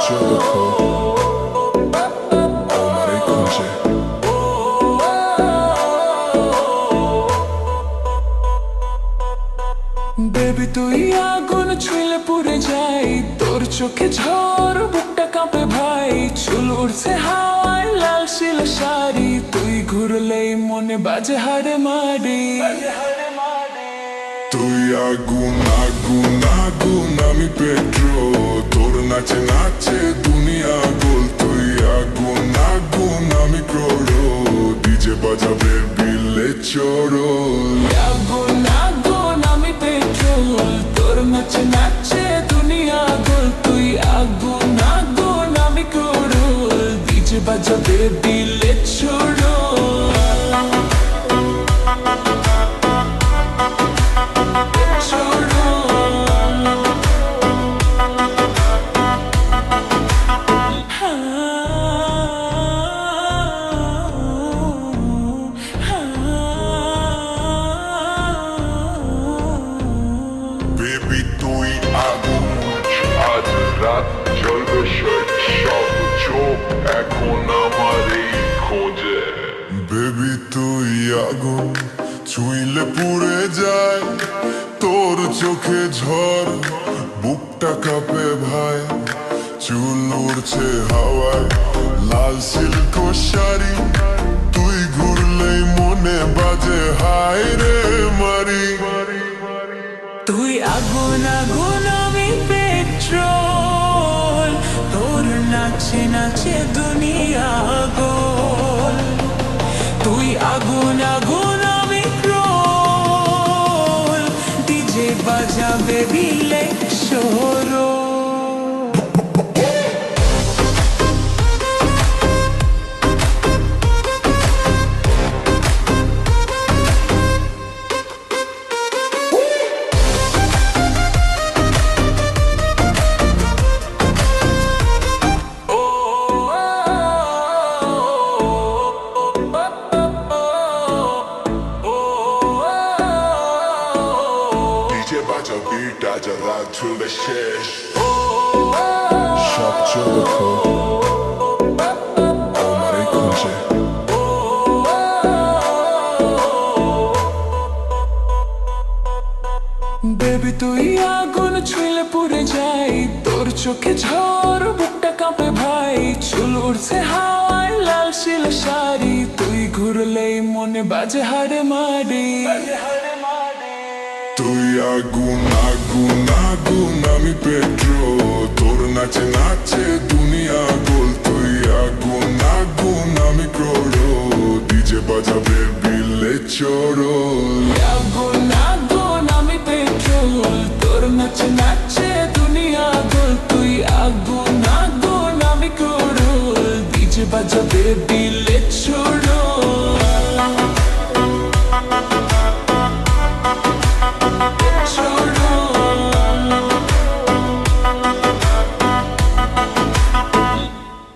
Jericho, Omar Kunje. Baby তুই আগুন ছুঁলে পুড়ে যাই, তোর চোখে ঝড় বুকটা কাঁপে ভাই। চুল উড়ছে হাওয়ায় লাল শিল শাড়ি, তুই ঘুরলেই মনে বাজে হাড়ে মারি। তুই আগুন আগুন আগুন আমি পেট্রোল, তোর নাচে নাচে দুনিয়া গোল। তুই আগুন আগুন আমি ক্রোড়ো, ডিজে বাজাবে বিলে চোরো। আগুন আগুন আমি পেট্রোল, তোর নাচে নাচে দুনিয়া গোল। তুই আগুন আগুন আমি ক্রোড়, ডিজে বাজাবে দিলে ছোড়ো। বেবি তুই আগুন, আজ রাত জ্বলবে সব চোখ এখন আমার এই খোঁজে। বেবি তুই আগুন ছুঁইলে পুড়ে যায়, তোর চোখে ঝড় বুকটা কাঁপে ভাই। চুল উড়ছে হাওয়ায় লাল সিল্ক শাড়ি, তুই ঘুরলেই মনে বাজে হায় রে মারি। তুই আগুন আগুন আমি পেট্রোল, তোর নাচে নাচে দুনিয়া গোল। তুই আগুন আগুন আমি ক্রোল, ডিজে বাজাবে বিলে শোরো। রাত ঝুলবে শেষ, সব Jericho, Omar Kunje. বেবি তুই আগুন ছুঁলে পুড়ে যাই, তোর চোখে ঝড় বুকটা কাঁপে ভাই। চুল উড়ছে হাওয়ায় লাল শিল শাড়ি, তুই ঘুরলেই মনে বাজে হাড়ে মারি। তুই আগুন আগুন আগুন আমি পেট্রোল, তোর নাচে নাচে দুনিয়া গোল। তুই আগুন আগুন আমি ক্রোড়ো, ডিজে বাজাবে বিলে চোরো। আগুন আগুন আমি পেট্রোল, তোর নাচে নাচে দুনিয়া গোল। তুই আগুন আগুন আমি ক্রোড়, ডিজে বাজাবে